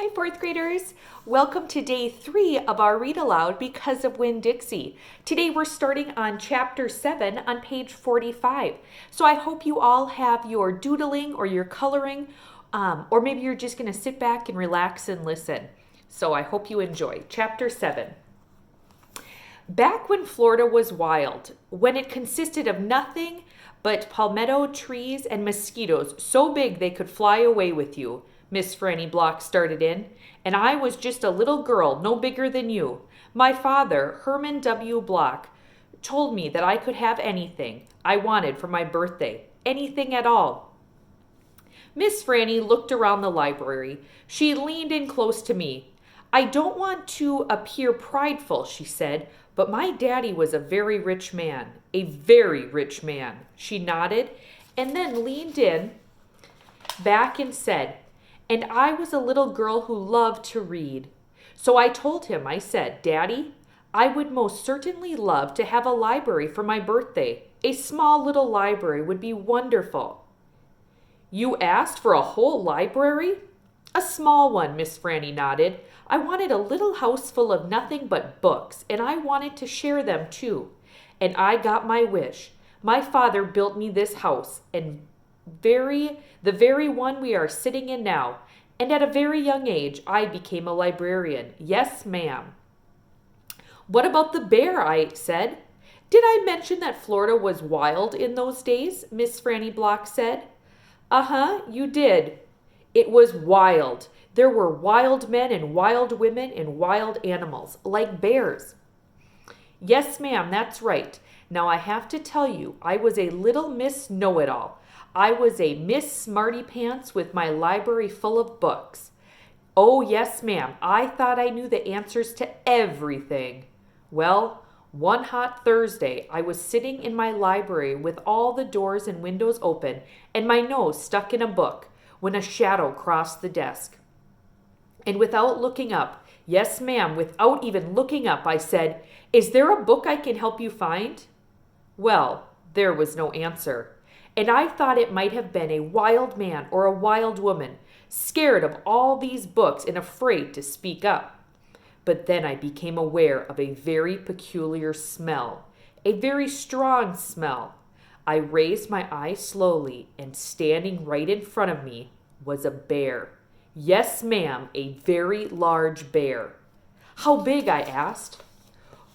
Hi, fourth graders. Welcome to day 3 of our Read Aloud because of Winn-Dixie. Today we're starting on chapter 7 on page 45. So I hope you all have your doodling or your coloring, or maybe you're just going to sit back and relax and listen. So I hope you enjoy. Chapter 7. Back when Florida was wild, when it consisted of nothing but palmetto trees and mosquitoes so big they could fly away with you, Miss Franny Block started in, and I was just a little girl no bigger than you. My father, Herman W. Block, told me that I could have anything I wanted for my birthday, anything at all. Miss Franny looked around the library. She leaned in close to me. I don't want to appear prideful, she said, but my daddy was a very rich man, a very rich man. She nodded and then leaned in back and said, and I was a little girl who loved to read. So I told him, I said, Daddy, I would most certainly love to have a library for my birthday. A small little library would be wonderful. You asked for a whole library? A small one, Miss Franny nodded. I wanted a little house full of nothing but books, and I wanted to share them too. And I got my wish. My father built me this house, and the very one we are sitting in now, and at a very young age I became a librarian. Yes, ma'am. What about the bear? I said. Did I mention that Florida was wild in those days? Miss Franny Block said. Uh-huh, you did. It was wild. There were wild men and wild women and wild animals, like bears. Yes, ma'am, that's right. Now I have to tell you, I was a little Miss Know-It-All. I was a Miss Smarty Pants with my library full of books. Oh, yes, ma'am, I thought I knew the answers to everything. Well, one hot Thursday, I was sitting in my library with all the doors and windows open and my nose stuck in a book when a shadow crossed the desk. And without looking up, yes, ma'am, without even looking up, I said, Is there a book I can help you find? Well, there was no answer. And I thought it might have been a wild man or a wild woman, scared of all these books and afraid to speak up. But then I became aware of a very peculiar smell, a very strong smell. I raised my eyes slowly, and standing right in front of me was a bear. Yes, ma'am, a very large bear. How big? I asked.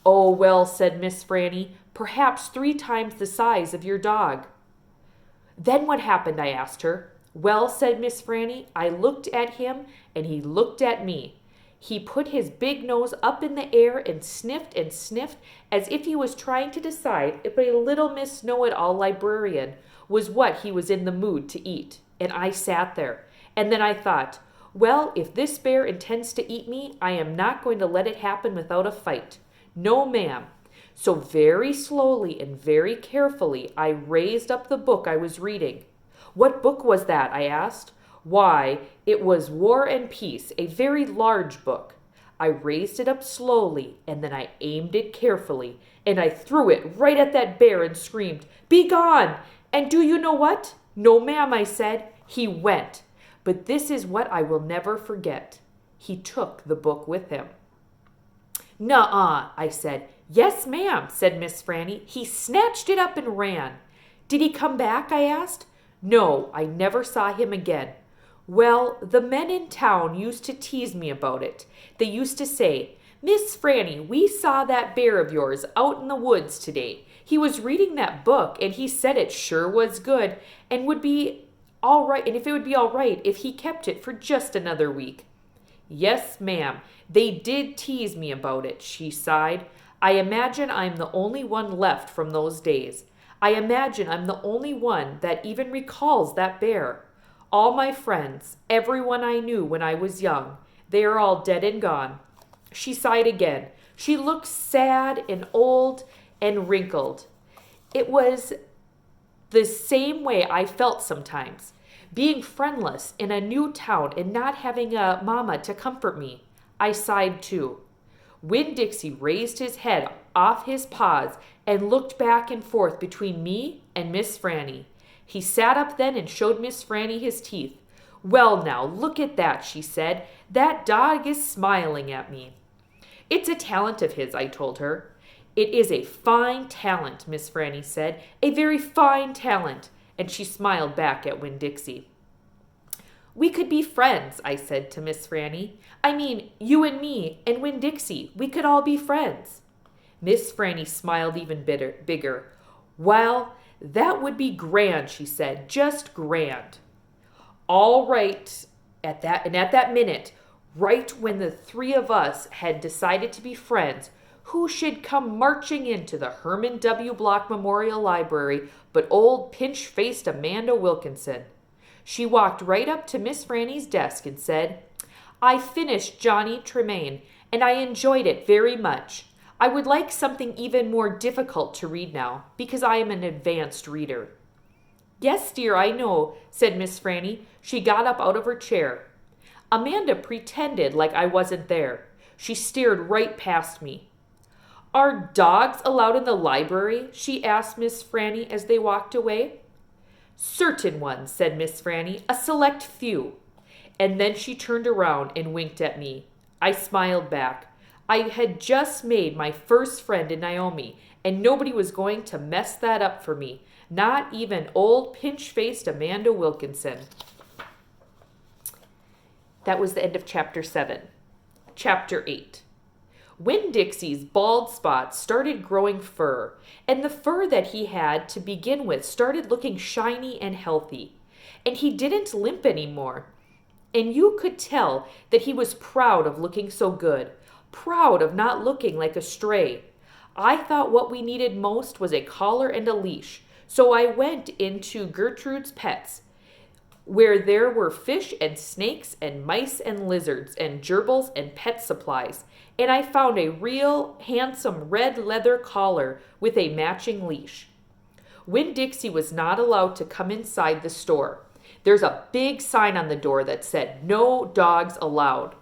Oh, well, said Miss Franny, perhaps 3 times the size of your dog. Then what happened? I asked her. Well, said Miss Franny, I looked at him and he looked at me. He put his big nose up in the air and sniffed as if he was trying to decide if a little Miss Know-It-All librarian was what he was in the mood to eat. And I sat there. And then I thought, well, if this bear intends to eat me, I am not going to let it happen without a fight. No, ma'am. So very slowly and very carefully, I raised up the book I was reading. What book was that? I asked. Why, it was War and Peace, a very large book. I raised it up slowly, and then I aimed it carefully, and I threw it right at that bear and screamed, Be gone! And do you know what? No, ma'am, I said. He went. But this is what I will never forget. He took the book with him. Nuh-uh, I said. Yes, ma'am, said Miss Franny. He snatched it up and ran. Did he come back? I asked. No, I never saw him again. Well, the men in town used to tease me about it. They used to say, Miss Franny, we saw that bear of yours out in the woods today. He was reading that book, and he said it sure was good and would be all right, and if it would be all right if he kept it for just another week. Yes, ma'am, they did tease me about it, she sighed. I imagine I'm the only one left from those days. I imagine I'm the only one that even recalls that bear. All my friends, everyone I knew when I was young, they are all dead and gone. She sighed again. She looked sad and old and wrinkled. It was the same way I felt sometimes, being friendless in a new town and not having a mama to comfort me. I sighed too. Winn-Dixie raised his head off his paws and looked back and forth between me and Miss Franny. He sat up then and showed Miss Franny his teeth. "Well now, look at that," she said. "That dog is smiling at me." "It's a talent of his," I told her. "It is a fine talent," Miss Franny said. "A very fine talent." And she smiled back at Winn-Dixie. "We could be friends," I said to Miss Franny. "I mean, you and me and Winn-Dixie. We could all be friends." Miss Franny smiled even bigger. "Well, that would be grand," she said. "Just grand." All right. At that minute, right when the three of us had decided to be friends, who should come marching into the Herman W. Block Memorial Library but old pinch-faced Amanda Wilkinson. She walked right up to Miss Franny's desk and said, "I finished Johnny Tremain, and I enjoyed it very much. I would like something even more difficult to read now, because I am an advanced reader." "Yes, dear, I know," said Miss Franny. She got up out of her chair. Amanda pretended like I wasn't there. She stared right past me. "Are dogs allowed in the library?" she asked Miss Franny as they walked away. "Certain ones," said Miss Franny, "a select few." And then she turned around and winked at me. I smiled back. I had just made my first friend in Naomi, and nobody was going to mess that up for me, not even old pinch-faced Amanda Wilkinson. That was the end of Chapter 7. Chapter 8. Winn-Dixie's bald spots started growing fur, and the fur that he had to begin with started looking shiny and healthy. And he didn't limp anymore. And you could tell that he was proud of looking so good, proud of not looking like a stray. I thought what we needed most was a collar and a leash, so I went into Gertrude's Pets, where there were fish and snakes and mice and lizards and gerbils and pet supplies, and I found a real handsome red leather collar with a matching leash. Winn-Dixie was not allowed to come inside the store. There's a big sign on the door that said, "No dogs allowed."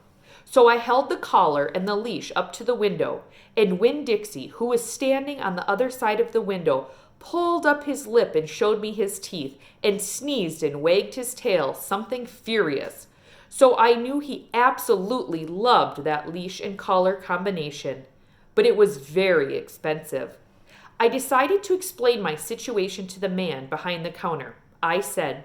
So I held the collar and the leash up to the window, and Winn-Dixie, who was standing on the other side of the window, pulled up his lip and showed me his teeth, and sneezed and wagged his tail, something furious. So I knew he absolutely loved that leash and collar combination, but it was very expensive. I decided to explain my situation to the man behind the counter. I said,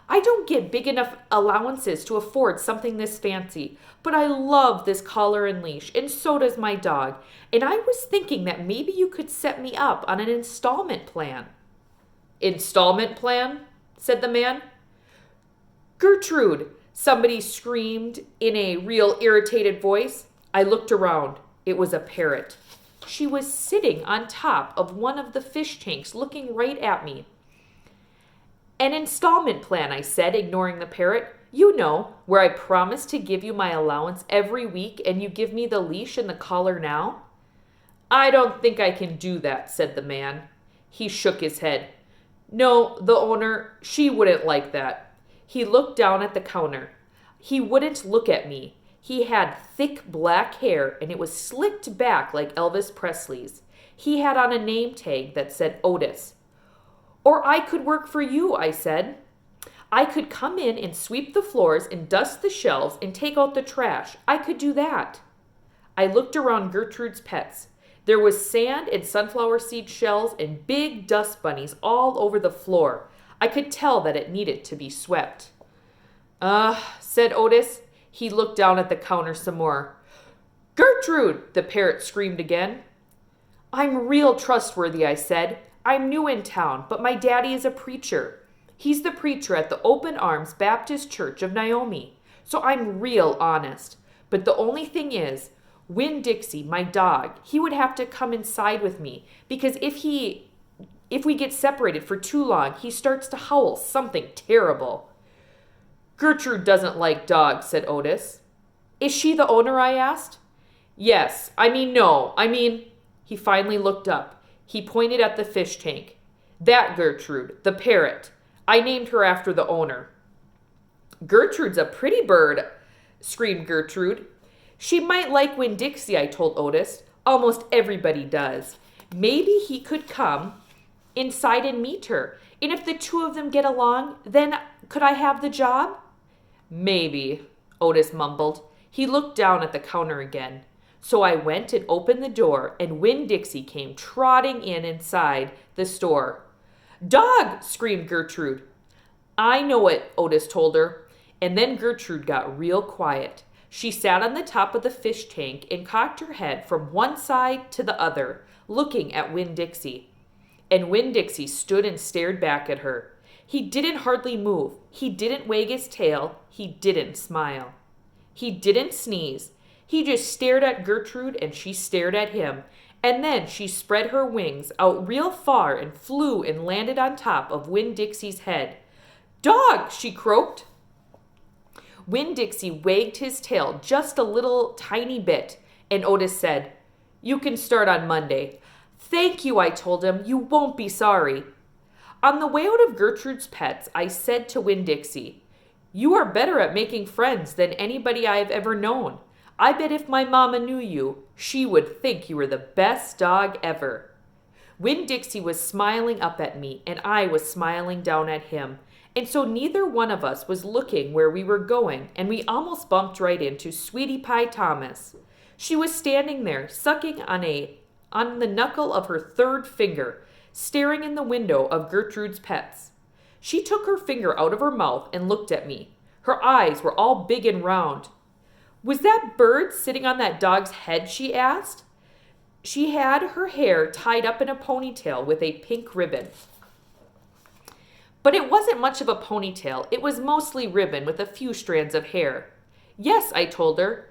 "I don't get big enough allowances to afford something this fancy, but I love this collar and leash, and so does my dog, and I was thinking that maybe you could set me up on an installment plan." "Installment plan?" said the man. "Gertrude!" somebody screamed in a real irritated voice. I looked around. It was a parrot. She was sitting on top of one of the fish tanks, looking right at me. "An installment plan," I said, ignoring the parrot. "You know, where I promise to give you my allowance every week and you give me the leash and the collar now." "I don't think I can do that," said the man. He shook his head. "No, the owner, she wouldn't like that." He looked down at the counter. He wouldn't look at me. He had thick black hair and it was slicked back like Elvis Presley's. He had on a name tag that said Otis. "Or I could work for you," I said. "I could come in and sweep the floors and dust the shelves and take out the trash. I could do that." I looked around Gertrude's Pets. There was sand and sunflower seed shells and big dust bunnies all over the floor. I could tell that it needed to be swept. Said Otis. He looked down at the counter some more. "Gertrude!" the parrot screamed again. "I'm real trustworthy," I said. "I'm new in town, but my daddy is a preacher. He's the preacher at the Open Arms Baptist Church of Naomi. So I'm real honest. But the only thing is, Winn-Dixie, my dog, he would have to come inside with me, because if we get separated for too long, he starts to howl something terrible." "Gertrude doesn't like dogs," said Otis. "Is she the owner?" I asked. No. He finally looked up. He pointed at the fish tank. "That Gertrude, the parrot. I named her after the owner." "Gertrude's a pretty bird," screamed Gertrude. "She might like Winn-Dixie," I told Otis. "Almost everybody does. Maybe he could come inside and meet her. And if the two of them get along, then Could I have the job?" "Maybe," Otis mumbled. He looked down at the counter again. So I went and opened the door, and Winn-Dixie came trotting inside the store. "Dog!" screamed Gertrude. "I know it," Otis told her. And then Gertrude got real quiet. She sat on the top of the fish tank and cocked her head from one side to the other, looking at Winn-Dixie. And Winn-Dixie stood and stared back at her. He didn't hardly move. He didn't wag his tail. He didn't smile. He didn't sneeze. He just stared at Gertrude and she stared at him. And then she spread her wings out real far and flew and landed on top of Winn-Dixie's head. "Dog!" she croaked. Winn-Dixie wagged his tail just a little tiny bit, and Otis said, "You can start on Monday." "Thank you," I told him. "You won't be sorry." On the way out of Gertrude's Pets, I said to Winn-Dixie, "You are better at making friends than anybody I have ever known. I bet if my mama knew you, she would think you were the best dog ever." Winn-Dixie was smiling up at me, and I was smiling down at him. And so neither one of us was looking where we were going, and we almost bumped right into Sweetie Pie Thomas. She was standing there, sucking on the knuckle of her third finger, staring in the window of Gertrude's Pets. She took her finger out of her mouth and looked at me. Her eyes were all big and round. "Was that bird sitting on that dog's head?" she asked. She had her hair tied up in a ponytail with a pink ribbon. But it wasn't much of a ponytail. It was mostly ribbon with a few strands of hair. "Yes," I told her.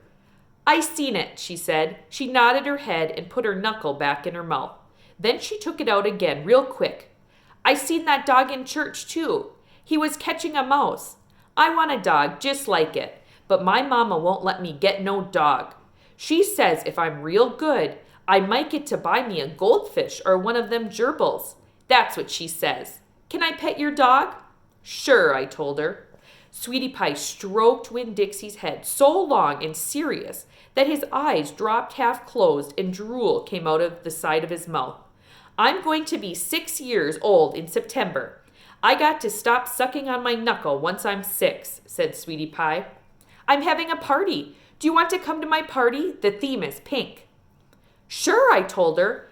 "I seen it," she said. She nodded her head and put her knuckle back in her mouth. Then she took it out again real quick. "I seen that dog in church too. He was catching a mouse. I want a dog just like it, but my mama won't let me get no dog. She says if I'm real good, I might get to buy me a goldfish or one of them gerbils. That's what she says. Can I pet your dog?" "Sure," I told her. Sweetie Pie stroked Winn-Dixie's head so long and serious that his eyes dropped half closed and drool came out of the side of his mouth. "I'm going to be 6 years old in September. I got to stop sucking on my knuckle once I'm 6, said Sweetie Pie. "I'm having a party. Do you want to come to my party? The theme is pink." "Sure," I told her.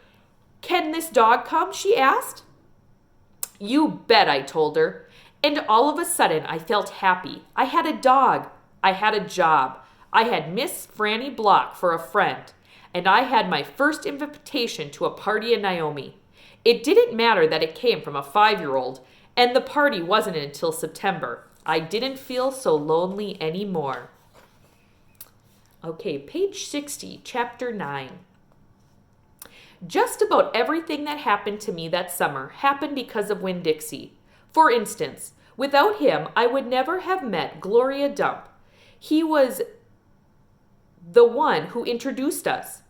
"Can this dog come?" she asked. "You bet," I told her. And all of a sudden, I felt happy. I had a dog. I had a job. I had Miss Franny Block for a friend. And I had my first invitation to a party in Naomi. It didn't matter that it came from a 5-year-old, and the party wasn't until September. I didn't feel so lonely anymore. Okay, page 60, chapter 9. Just about everything that happened to me that summer happened because of Winn-Dixie. For instance, without him, I would never have met Gloria Dump. He was the one who introduced us.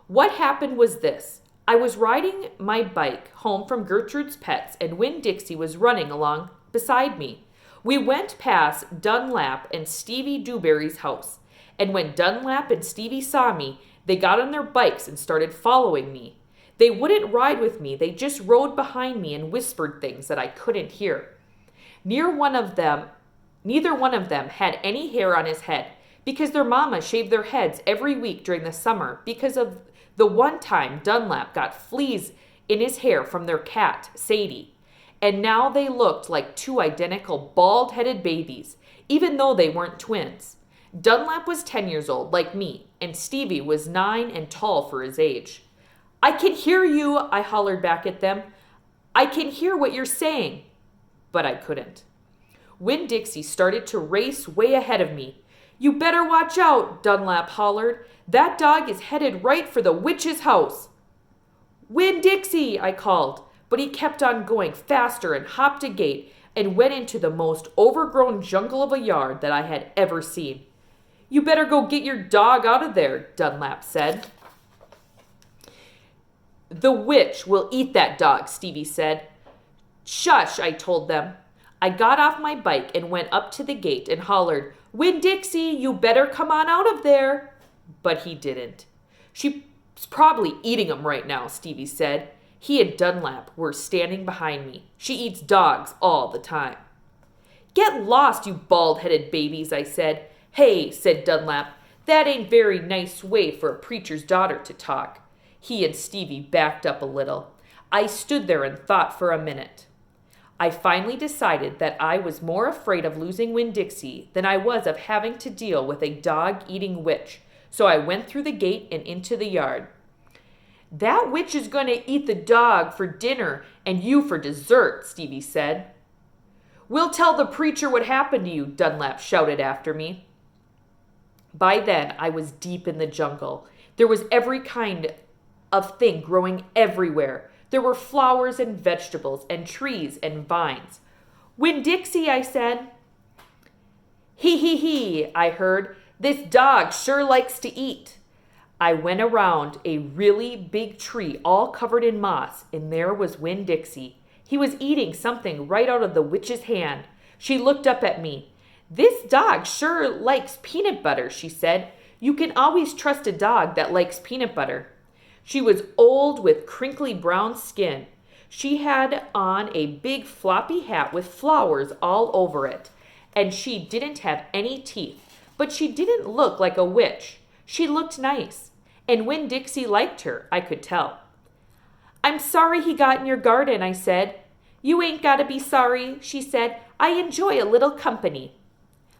What happened was this. I was riding my bike home from Gertrude's Pets, and Winn-Dixie was running along beside me. We went past Dunlap and Stevie Dewberry's house, and when Dunlap and Stevie saw me, they got on their bikes and started following me. They wouldn't ride with me, they just rode behind me and whispered things that I couldn't hear. Neither one of them had any hair on his head, because their mama shaved their heads every week during the summer because of the one time Dunlap got fleas in his hair from their cat, Sadie. And now they looked like 2 identical bald-headed babies, even though they weren't twins. Dunlap was 10 years old, like me, and Stevie was 9 and tall for his age. "I can hear you," I hollered back at them. "I can hear what you're saying." But I couldn't. Winn-Dixie started to race way ahead of me. "You better watch out," Dunlap hollered. "That dog is headed right for the witch's house." "Winn-Dixie," I called, but he kept on going faster and hopped a gate and went into the most overgrown jungle of a yard that I had ever seen. "You better go get your dog out of there," Dunlap said. "The witch will eat that dog," Stevie said. "Shush," I told them. I got off my bike and went up to the gate and hollered, "Winn-Dixie, you better come on out of there." But he didn't. "She's probably eating him right now," Stevie said. He and Dunlap were standing behind me. "She eats dogs all the time." Get lost, you bald-headed babies, I said. Hey, said Dunlap, that ain't very nice way for a preacher's daughter to talk. He and Stevie backed up a little. I stood there and thought for a minute. I finally decided that I was more afraid of losing Winn-Dixie than I was of having to deal with a dog-eating witch, so I went through the gate and into the yard. That witch is going to eat the dog for dinner and you for dessert, Stevie said. We'll tell the preacher what happened to you, Dunlap shouted after me. By then, I was deep in the jungle. There was every kind of thing growing everywhere. There were flowers and vegetables and trees and vines. Winn-Dixie, I said. He, I heard. This dog sure likes to eat. I went around a really big tree all covered in moss, and there was Winn-Dixie. He was eating something right out of the witch's hand. She looked up at me. This dog sure likes peanut butter, she said. You can always trust a dog that likes peanut butter. She was old with crinkly brown skin. She had on a big floppy hat with flowers all over it, and she didn't have any teeth, but she didn't look like a witch. She looked nice, and Winn-Dixie liked her, I could tell. I'm sorry he got in your garden, I said. You ain't got to be sorry, she said. I enjoy a little company.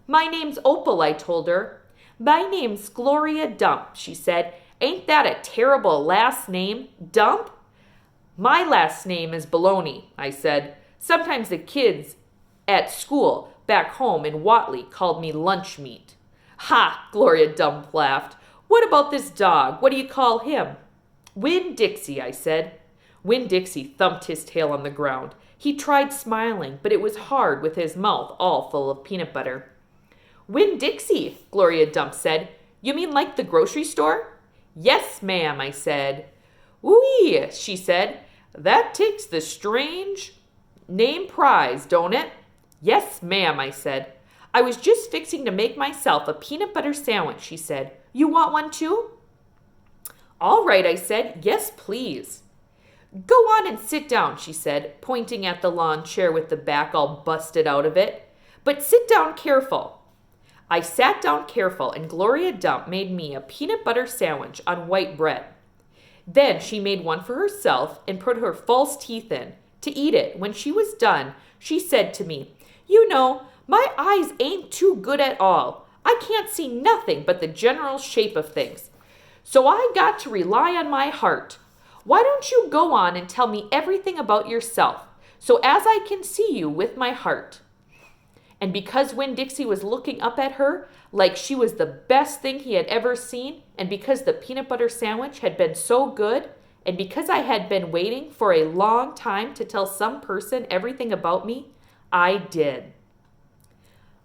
My name's Opal, I told her. My name's Gloria Dump, she said. Ain't that a terrible last name, Dump? My last name is Baloney, I said. Sometimes the kids at school back home in Watley called me lunch meat. Ha, Gloria Dump laughed. What about this dog? What do you call him? Winn-Dixie, I said. Winn-Dixie thumped his tail on the ground. He tried smiling, but it was hard with his mouth all full of peanut butter. Winn-Dixie, Gloria Dump said. You mean like the grocery store? Yes, ma'am, I said. Woo-wee, she said. That takes the strange name prize, don't it? Yes, ma'am, I said. I was just fixing to make myself a peanut butter sandwich, she said. You want one too? All right, I said. Yes, please. Go on and sit down, she said, pointing at the lawn chair with the back all busted out of it. But sit down careful. I sat down careful, and Gloria Dump made me a peanut butter sandwich on white bread. Then she made one for herself and put her false teeth in to eat it. When she was done, she said to me, You know, my eyes ain't too good at all. I can't see nothing but the general shape of things. So I got to rely on my heart. Why don't you go on and tell me everything about yourself, so as I can see you with my heart? And because Winn-Dixie was looking up at her like she was the best thing he had ever seen, and because the peanut butter sandwich had been so good, and because I had been waiting for a long time to tell some person everything about me, I did.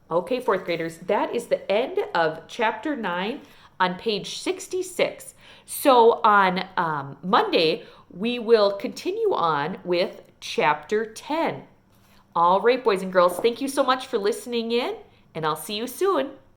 Okay, fourth graders, that is the end of chapter 9 on page 66. So on Monday, we will continue on with chapter 10. All right, boys and girls, thank you so much for listening in, and I'll see you soon.